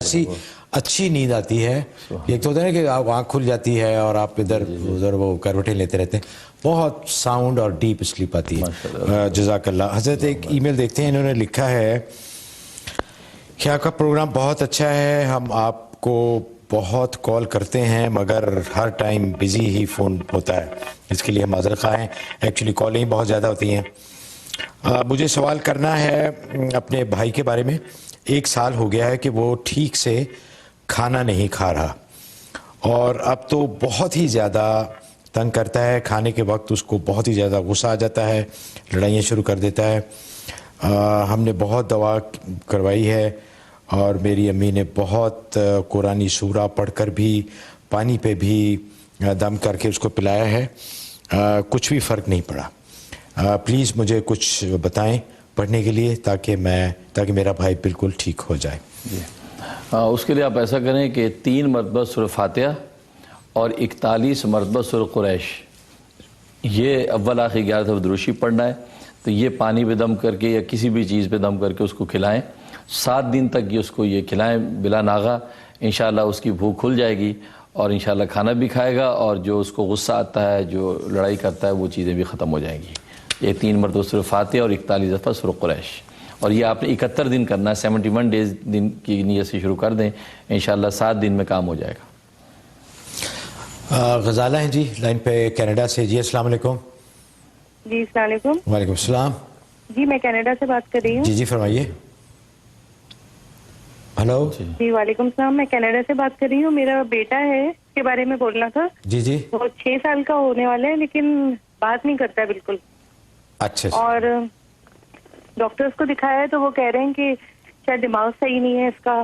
ایسی اچھی نیند آتی ہے. ایک تو ہوتا ہے کہ آنکھ کھل جاتی ہے اور آپ ادھر ادھر وہ کروٹیں لیتے رہتے ہیں. بہت ساؤنڈ اور ڈیپ سلیپ آتی ہے. جزاک اللہ. حضرت ایک ای میل دیکھتے ہیں, انہوں نے لکھا ہے کہ آپ کا پروگرام بہت اچھا ہے, ہم آپ کو بہت کال کرتے ہیں مگر ہر ٹائم بزی ہی فون ہوتا ہے, اس کے لیے ہم معذرت خواہ ہیں. ایکچولی کالیں بہت زیادہ ہوتی ہیں. مجھے سوال کرنا ہے اپنے بھائی کے بارے میں. 1 سال ہو گیا ہے کہ وہ ٹھیک سے کھانا نہیں کھا رہا اور اب تو بہت ہی زیادہ تنگ کرتا ہے. کھانے کے وقت اس کو بہت ہی زیادہ غصہ آ جاتا ہے, لڑائیاں شروع کر دیتا ہے. ہم نے بہت دوا کروائی ہے اور میری امی نے بہت قرآنی سورہ پڑھ کر بھی پانی پہ بھی دم کر کے اس کو پلایا ہے, کچھ بھی فرق نہیں پڑا. پلیز مجھے کچھ بتائیں پڑھنے کے لیے تاکہ میرا بھائی بالکل ٹھیک ہو جائے. جی اس کے لیے آپ ایسا کریں کہ 3 مرتبہ سورہ فاتحہ اور 41 مرتبہ سورہ قریش, یہ اول آخر 11 دفعہ دروشی پڑھنا ہے. تو یہ پانی پہ دم کر کے یا کسی بھی چیز پہ دم کر کے اس کو کھلائیں. 7 دن تک یہ اس کو یہ کھلائیں بلا ناغہ. انشاءاللہ اس کی بھوک کھل جائے گی اور انشاءاللہ کھانا بھی کھائے گا, اور جو اس کو غصہ آتا ہے, جو لڑائی کرتا ہے, وہ چیزیں بھی ختم ہو جائیں گی. یہ 3 مرتبہ سورہ فاتحہ اور 41 دفعہ سورہ قریش, اور یہ آپ نے 71 دن کرنا ہے. 71 ڈیز دن کی نیت سے شروع کر دیں, انشاءاللہ 7 دن میں کام ہو جائے گا. غزالہ ہیں جی لائن پہ کینیڈا سے. جی السلام علیکم. جی السلام علیکم. وعلیکم السلام. جی میں کینیڈا سے بات کر رہی ہوں. جی فرمائیے. ہلو. جی وعلیکم السلام, میں کینیڈا سے بات کر رہی ہوں. میرا بیٹا ہے, اس کے بارے میں بولنا تھا. جی وہ 6 سال کا ہونے والا ہے لیکن بات نہیں کرتا بالکل. اچھا. اور ڈاکٹرز کو دکھایا ہے تو وہ کہہ رہے ہیں کہ شاید دماغ صحیح نہیں ہے اس کا,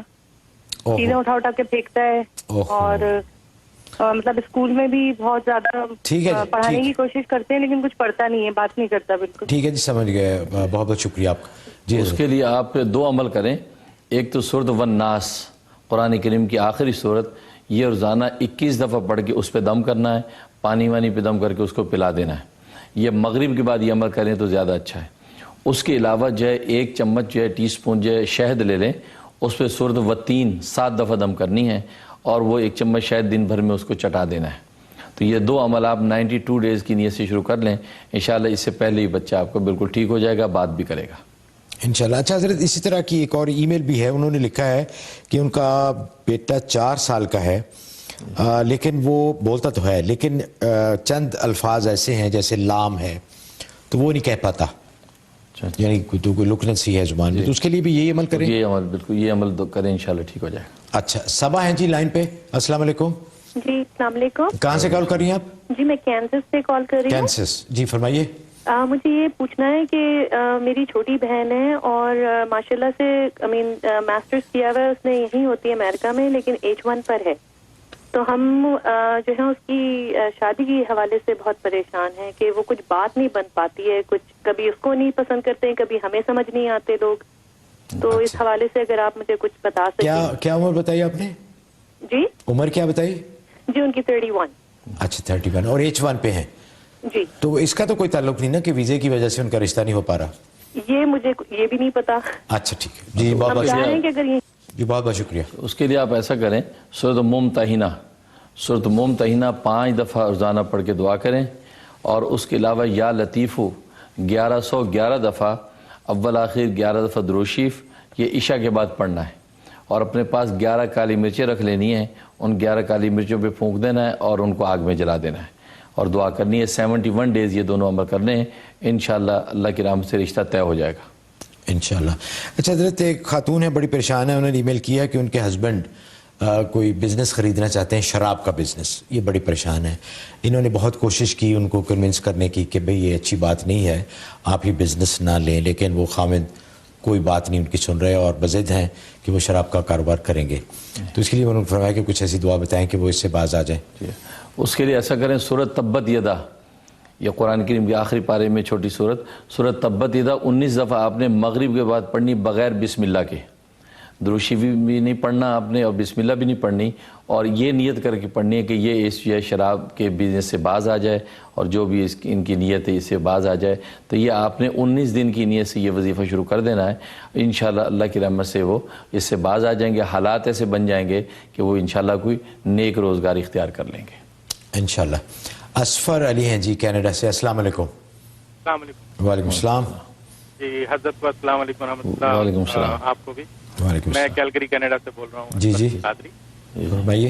چیزیں اٹھا کے پھینکتا ہے, اور مطلب اسکول میں بھی بہت زیادہ پڑھانے کی کوشش کرتے ہیں لیکن کچھ پڑھتا نہیں ہے, بات نہیں کرتا بالکل. ٹھیک ہے جی, سمجھ گئے. بہت بہت شکریہ آپ کا. جی اس کے لیے آپ 2 عمل کریں. ایک تو سورۃ والناس, قرآن کریم کی آخری سورت, یہ روزانہ 21 دفعہ پڑھ کے اس پہ دم کرنا ہے, پانی وانی پہ دم کر کے اس کو پلا دینا ہے. یہ مغرب کے بعد یہ عمل کریں تو زیادہ اچھا ہے. اس کے علاوہ جو ہے 1 چمچ جو ہے ٹی سپون جو ہے شہد لے لیں, اس پہ سورۃ والتین 7 دفعہ دم کرنی ہے, اور وہ 1 چمچ شہد دن بھر میں اس کو چٹا دینا ہے. تو یہ 2 عمل آپ 92 ڈیز کی نیت سے شروع کر لیں, انشاءاللہ اس سے پہلے ہی بچہ آپ کو بالکل ٹھیک ہو جائے گا, بات بھی کرے گا انشاءاللہ. اچھا حضرت, اسی طرح کی ایک اور ای میل بھی ہے. انہوں نے لکھا ہے کہ ان کا بیٹا 4 سال کا ہے, لیکن وہ بولتا تو ہے لیکن چند الفاظ ایسے ہیں جیسے لام ہے تو وہ نہیں کہہ پاتا, یعنی کوئی لکنت سی ہے زبان میں. تو اس کے لیے بھی یہی عمل کریں. یہ عمل بالکل یہ عمل کریں, انشاءاللہ ٹھیک ہو جائے گا. اچھا. صبا ہیں جی لائن پہ. السلام علیکم. جی السلام علیکم. کہاں سے کال کر رہی ہیں آپ؟ جی میں کینسس سے کال کر رہی ہوں. کینسس. جی فرمائیے. مجھے یہ پوچھنا ہے کہ میری چھوٹی بہن ہے اور ماشاءاللہ سے ماسٹرز کیا ہوا ہے اس نے, یہیں ہوتی ہے امریکہ میں, لیکن H1 پر ہے. تو ہم جو ہے اس کی شادی کے حوالے سے بہت پریشان ہیں کہ وہ کچھ بات نہیں بن پاتی ہے, کچھ کبھی اس کو نہیں پسند کرتے ہیں, کبھی ہمیں سمجھ نہیں آتے لوگ. تو اس حوالے سے اگر آپ مجھے کچھ بتا سکیں. کیا عمر بتائی آپ نے؟ جی عمر کیا بتائی؟ جی ان کی 31. اچھا 31 اور H1 پہ ہیں. جی تو اس کا تو کوئی تعلق نہیں نا کہ ویزے کی وجہ سے ان کا رشتہ نہیں ہو پا رہا؟ یہ مجھے یہ بھی نہیں پتا. اچھا ٹھیک ہے جی, بہت بہت شکریہ. اس کے لیے آپ ایسا کریں, سورۃ ممتحنہ 5 دفعہ روزانہ پڑھ کے دعا کریں, اور اس کے علاوہ یا لطیفو 1111 دفعہ اول آخر 11 دفعہ درود شریف, یہ عشاء کے بعد پڑھنا ہے. اور اپنے پاس 11 کالی مرچیں رکھ لینی ہیں, ان 11 کالی مرچوں پہ پھونک دینا ہے اور ان کو آگ میں جلا دینا ہے اور دعا کرنی ہے. 71 ڈیز یہ دونوں عمل کرنے ہیں, انشاءاللہ اللہ کی رحمت سے رشتہ طے ہو جائے گا انشاءاللہ. اچھا حضرت, ایک خاتون ہے بڑی پریشان ہے, انہوں نے ای میل کیا کہ ان کے ہسبینڈ کوئی بزنس خریدنا چاہتے ہیں, شراب کا بزنس. یہ بڑی پریشان ہے. انہوں نے بہت کوشش کی ان کو کنونس کرنے کی کہ بھئی یہ اچھی بات نہیں ہے, آپ ہی بزنس نہ لیں, لیکن وہ خامد کوئی بات نہیں ان کی سن رہے اور بضد ہیں کہ وہ شراب کا کاروبار کریں گے. تو اس کے لیے انہوں نے فرمایا کہ کچھ ایسی دعا بتائیں کہ وہ اس سے باز آ جائیں. اس کے لیے ایسا کریں, سورۃ تبت یدا, یہ قرآن کریم کے آخری پارے میں چھوٹی سورت, سورۃ تبت یدا 19 دفعہ آپ نے مغرب کے بعد پڑھنی بغیر بسم اللہ کے. دروشی بھی نہیں پڑھنا آپ نے اور بسم اللہ بھی نہیں پڑھنی, اور یہ نیت کر کے پڑھنی ہے کہ یہ اس شراب کے بزنس سے باز آ جائے اور جو بھی ان کی نیت ہے اس سے باز آ جائے. تو یہ آپ نے 19 دن کی نیت سے یہ وظیفہ شروع کر دینا ہے. انشاءاللہ اللہ کی رحمت سے وہ اس سے باز آ جائیں گے, حالات ایسے بن جائیں گے کہ وہ انشاءاللہ کوئی نیک روزگار اختیار کر لیں گے انشاءاللہ. اسفر علی ہیں جی کینیڈا سے, السلام علیکم. السلام علیکم. وعلیکم السلام. جی حضرت کو السلام علیکم ورحمۃ اللہ. وعلیکم السلام. آپ کو بھی. وعلیکم میں السلام. کیلگری کینیڈا سے بول رہا ہوں. جی جی قادری. فرمائیے.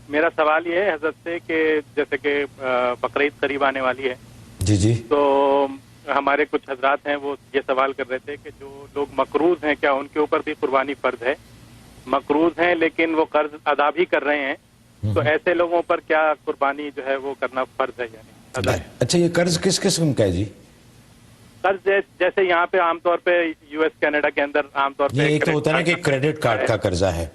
میرا سوال یہ ہے حضرت سے کہ جیسے کہ بقرعید قریب آنے والی ہے, جی جی تو ہمارے کچھ حضرات ہیں وہ یہ سوال کر رہے تھے کہ جو لوگ مقروض ہیں کیا ان کے اوپر بھی قربانی فرض ہے؟ مقروض ہیں لیکن وہ قرض ادا بھی کر رہے ہیں, تو ایسے لوگوں پر کیا قربانی جو ہے وہ کرنا فرض ہے یعنی ادا؟ اچھا یہ قرض کس قسم کا ہے جی؟ قرض جیسے یہاں پہ عام طور پہ یو ایس کینیڈا کے اندر عام طور پہ ایک تو ہوتا ہے نا کہ کریڈٹ کارڈ کا قرضہ ہے,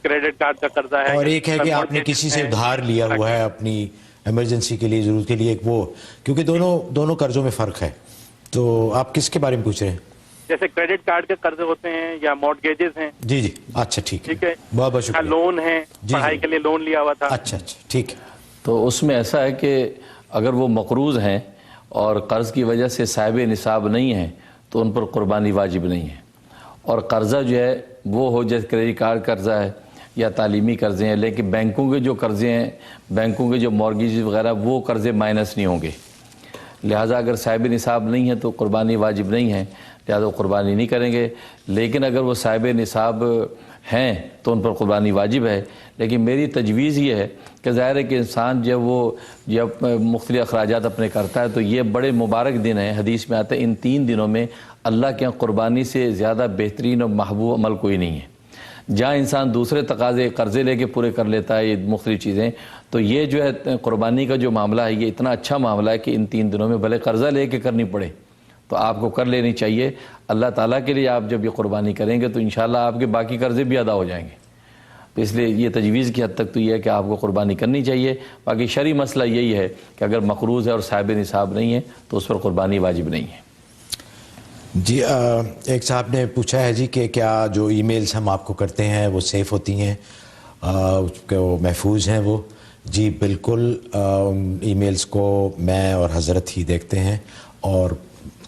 کریڈٹ کارڈ کا قرضہ ہے, اور ایک ہے کہ آپ نے کسی سے ادھار لیا ہوا ہے اپنی ایمرجنسی کے لیے, ضرورت کے لیے, ایک وہ, کیونکہ دونوں قرضوں میں فرق ہے. تو آپ کس کے بارے میں پوچھ رہے ہیں؟ جیسے کریڈٹ کارڈ کے قرض ہوتے ہیں یا مورگیجز ہیں. جی جی اچھا ٹھیک ٹھیک ہے, بہت بہت شکریہ. لون ہے, پڑھائی کے لیے لون لیا ہوا تھا. اچھا اچھا ٹھیک ہے. تو اس میں ایسا ہے کہ اگر وہ مقروض ہیں اور قرض کی وجہ سے صاحب نصاب نہیں ہیں تو ان پر قربانی واجب نہیں ہے. اور قرضہ جو ہے وہ ہو جیسے کریڈٹ کارڈ قرضہ ہے یا تعلیمی قرضے ہیں, لیکن بینکوں کے جو قرضے ہیں, بینکوں کے جو مورگیج وغیرہ, وہ قرضے مائنس نہیں ہوں گے. لہٰذا اگر صاحب نصاب نہیں ہے تو قربانی واجب نہیں ہے, لہٰذا وہ قربانی نہیں کریں گے. لیکن اگر وہ صاحب نصاب ہیں تو ان پر قربانی واجب ہے. لیکن میری تجویز یہ ہے کہ ظاہر ہے کہ انسان جب مختلف اخراجات اپنے کرتا ہے تو یہ بڑے مبارک دن ہیں. حدیث میں آتا ہے ان 3 دنوں میں اللہ کے قربانی سے زیادہ بہترین اور محبوب عمل کوئی نہیں ہے. جہاں انسان دوسرے تقاضے قرضے لے کے پورے کر لیتا ہے یہ مختلف چیزیں, تو یہ جو ہے قربانی کا جو معاملہ ہے یہ اتنا اچھا معاملہ ہے کہ ان 3 دنوں میں بھلے قرضہ لے کے کرنی پڑے تو آپ کو کر لینی چاہیے. اللہ تعالیٰ کے لیے آپ جب یہ قربانی کریں گے تو انشاءاللہ آپ کے باقی قرضے بھی ادا ہو جائیں گے. تو اس لیے یہ تجویز کی حد تک تو یہ ہے کہ آپ کو قربانی کرنی چاہیے. باقی شرعی مسئلہ یہی ہے کہ اگر مقروض ہے اور صاحب نصاب نہیں ہے تو اس پر قربانی واجب نہیں ہے. جی ایک صاحب نے پوچھا ہے جی کہ کیا جو ای میلز ہم آپ کو کرتے ہیں وہ سیف ہوتی ہیں, کہ وہ محفوظ ہیں وہ؟ جی بالکل, ای میلز کو میں اور حضرت ہی دیکھتے ہیں, اور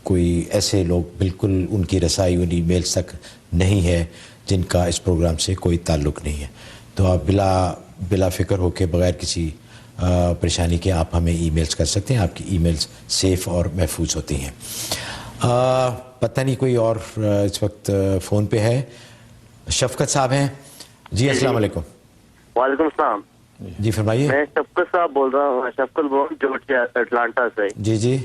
کوئی ایسے لوگ بالکل ان کی رسائی ان ای میلز تک نہیں ہے جن کا اس پروگرام سے کوئی تعلق نہیں ہے. تو آپ بلا فکر ہو کے بغیر کسی پریشانی کے آپ ہمیں ای میلز کر سکتے ہیں. آپ کی ای میلز سیف اور محفوظ ہوتی ہیں. پتہ نہیں کوئی اور اس وقت فون پہ ہے. شفقت صاحب ہیں جی, السلام علیکم. وعلیکم السلام. جی فرمائیے. میں شفقت صاحب بول رہا ہوں, شفقت بول جارجیا اٹلانٹا سے. جی جی.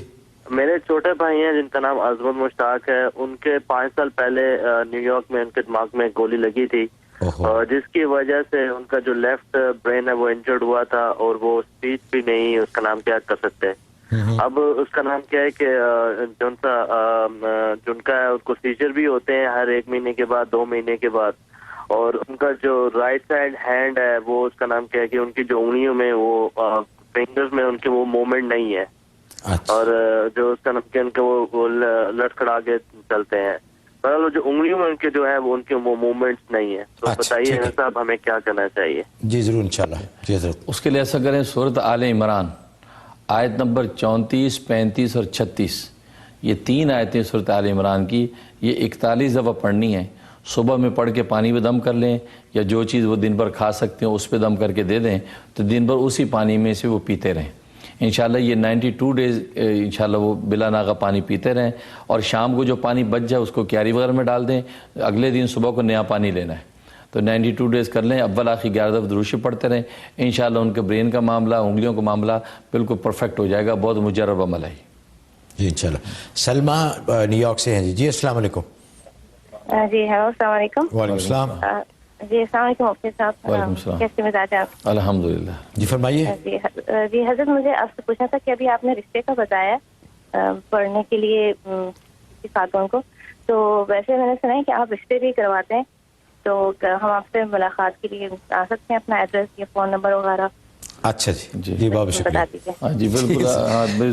میرے چھوٹے بھائی ہیں جن کا نام عظمت مشتاق ہے, ان کے 5 سال پہلے نیو یارک میں ان کے دماغ میں گولی لگی تھی, جس کی وجہ سے ان کا جو لیفٹ برین ہے وہ انجرڈ ہوا تھا, اور وہ اسپیچ بھی نہیں اس کا نام کیا کر سکتے. اب اس کا نام کیا ہے کہ جن کا ان کو سیجر بھی ہوتے ہیں ہر 1 مہینے کے بعد, 2 مہینے کے بعد, اور ان کا جو رائٹ سائڈ ہینڈ ہے وہ اس کا نام کیا ہے کہ ان کی جو انگلیوں میں وہ فنگرز میں ان کے وہ موومنٹ نہیں ہے, اور جو اس کا نام کیا ان کے وہ لڑکھڑا کے چلتے ہیں. جو انگلیوں میں ان کے جو ہے وہ ان کے وہ موومنٹس نہیں ہے. تو بتائیے صاحب ہمیں کیا کرنا چاہیے؟ جی ضرور انشاءاللہ. جی حضرت. اس کے لیے ایسا کریں, سورۃ آل عمران آیت نمبر 34, 35 اور 36, یہ 3 آیتیں سورۃ آل عمران کی, یہ 41 دفعہ پڑھنی ہے. صبح میں پڑھ کے پانی میں دم کر لیں, یا جو چیز وہ دن بھر کھا سکتے ہیں اس پہ دم کر کے دے دیں, تو دن بھر اسی پانی میں سے وہ پیتے رہیں. انشاءاللہ یہ 92 ڈیز انشاءاللہ وہ بلا ناغہ پانی پیتے رہیں, اور شام کو جو پانی بچ جائے اس کو کیاری وغیرہ میں ڈال دیں, اگلے دن صبح کو نیا پانی لینا ہے. تو 92 ڈیز کر لیں, اول آخر 11 دفعہ درود شریف پڑھتے رہیں. انشاءاللہ ان کے برین کا معاملہ, انگلیوں کا معاملہ بالکل پرفیکٹ ہو جائے گا. بہت مجرب عمل ہے جی انشاءاللہ. سلمہ نیو یارک سے ہیں جی. جی السلام علیکم. جی ہیلو, السلام علیکم. وعلیکم السلام. جی السلام علیکم مفتی صاحب. وعلیکم السلام. کیسے مزاج ہیں آپ؟ الحمدللہ. جی فرمائیے. جی حضرت, مجھے آپ سے پوچھنا تھا کہ ابھی آپ نے رشتے کا بتایا پڑھنے کے لیے خاتون کو, تو ویسے میں نے سنا ہے کہ آپ رشتے بھی کرواتے ہیں, تو ہم آپ سے ملاقات کے لیے آ سکتے ہیں؟ اپنا ایڈریس یا فون نمبر وغیرہ. اچھا جی جی بہت شکریہ. جی بالکل.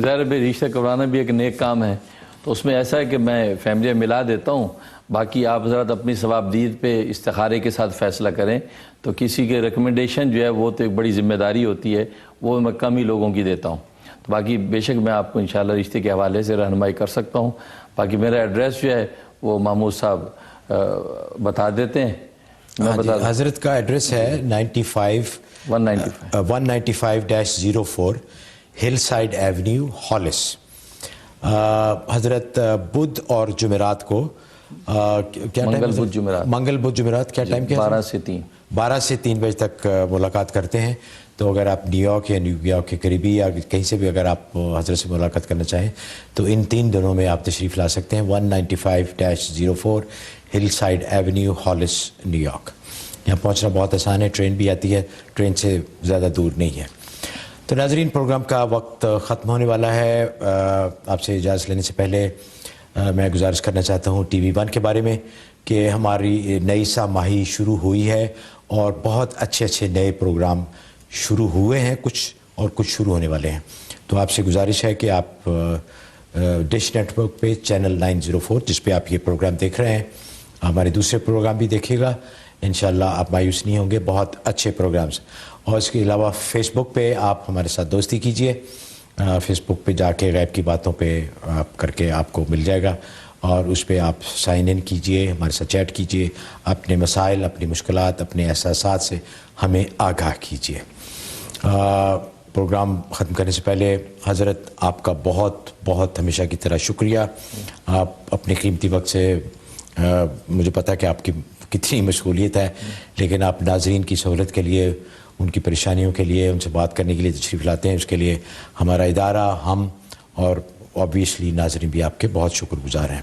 ظاہر رشتہ کروانا بھی ایک نیک کام ہے, تو اس میں ایسا ہے کہ میں فیملی ملا دیتا ہوں، باقی آپ حضرات اپنی ثوابدید پہ استخارے کے ساتھ فیصلہ کریں. تو کسی کے ریکمنڈیشن جو ہے وہ تو ایک بڑی ذمہ داری ہوتی ہے، وہ میں کم ہی لوگوں کی دیتا ہوں. تو باقی بے شک میں آپ کو انشاءاللہ رشتے کے حوالے سے رہنمائی کر سکتا ہوں. باقی میرا ایڈریس جو ہے وہ محمود صاحب بتا دیتے ہیں. میں بتا دوں. حضرت کا ایڈریس ہے 195-04 ہل سائڈ ایونیو ہالس. حضرت بدھ اور جمعرات کو کیا منگل بدھ جمعرات، منگل بدھ جمعرات کیا ٹائم کیا 12 سے 3 بجے تک ملاقات کرتے ہیں. تو اگر آپ نیو یارک یا نیو یارک کے قریبی یا کہیں سے بھی اگر آپ حضرت سے ملاقات کرنا چاہیں تو ان 3 دنوں میں آپ تشریف لا سکتے ہیں. 195-04 ہل side avenue halls new York. یہاں پہنچنا بہت آسان ہے، ٹرین بھی آتی ہے، ٹرین سے زیادہ دور نہیں ہے. تو ناظرین پروگرام کا وقت ختم ہونے والا ہے. آپ سے اجازت لینے سے پہلے میں گزارش کرنا چاہتا ہوں ٹی وی 1 کے بارے میں کہ ہماری نئی سہ ماہی شروع ہوئی ہے اور بہت اچھے نئے پروگرام شروع ہوئے ہیں کچھ شروع ہونے والے ہیں. تو آپ سے گزارش ہے کہ آپ ڈش نیٹ ورک پہ چینل 904 جس پہ آپ یہ پروگرام دیکھ رہے ہیں ہمارے دوسرے پروگرام بھی دیکھیے گا. انشاءاللہ آپ مایوس نہیں ہوں گے، بہت اچھے پروگرامز. اور اس کے علاوہ فیس بک پہ آپ ہمارے ساتھ دوستی کیجئے. فیس بک پہ جا کے غیب کی باتوں پہ آپ کر کے آپ کو مل جائے گا اور اس پہ آپ سائن ان کیجئے، ہمارے ساتھ چیٹ کیجئے، اپنے مسائل، اپنی مشکلات، اپنے احساسات سے ہمیں آگاہ کیجئے. پروگرام ختم کرنے سے پہلے حضرت آپ کا بہت ہمیشہ کی طرح شکریہ. آپ اپنے قیمتی وقت سے مجھے پتا کہ آپ کی کتنی مشغولیت ہے، لیکن آپ ناظرین کی سہولت کے لیے، ان کی پریشانیوں کے لیے، ان سے بات کرنے کے لیے تشریف لاتے ہیں. اس کے لیے ہمارا ادارہ، ہم اور اوبویسلی ناظرین بھی آپ کے بہت شکر گزار ہیں.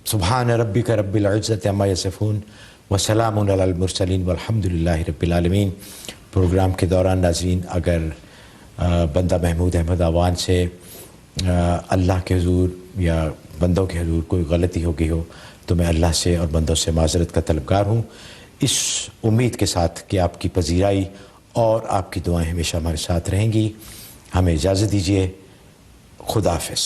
سبحان ربک رب العزت عما یصفون وسلام علی المرسلین والحمد للہ رب العالمین. پروگرام کے دوران ناظرین اگر بندہ محمود احمد آوان سے اللہ کے حضور یا بندوں کے حضور کوئی غلطی ہو گئی ہو تو میں اللہ سے اور بندوں سے معذرت کا طلبگار ہوں، اس امید کے ساتھ کہ آپ کی پذیرائی اور آپ کی دعائیں ہمیشہ ہمارے ساتھ رہیں گی. ہمیں اجازت دیجیے. خدا حافظ.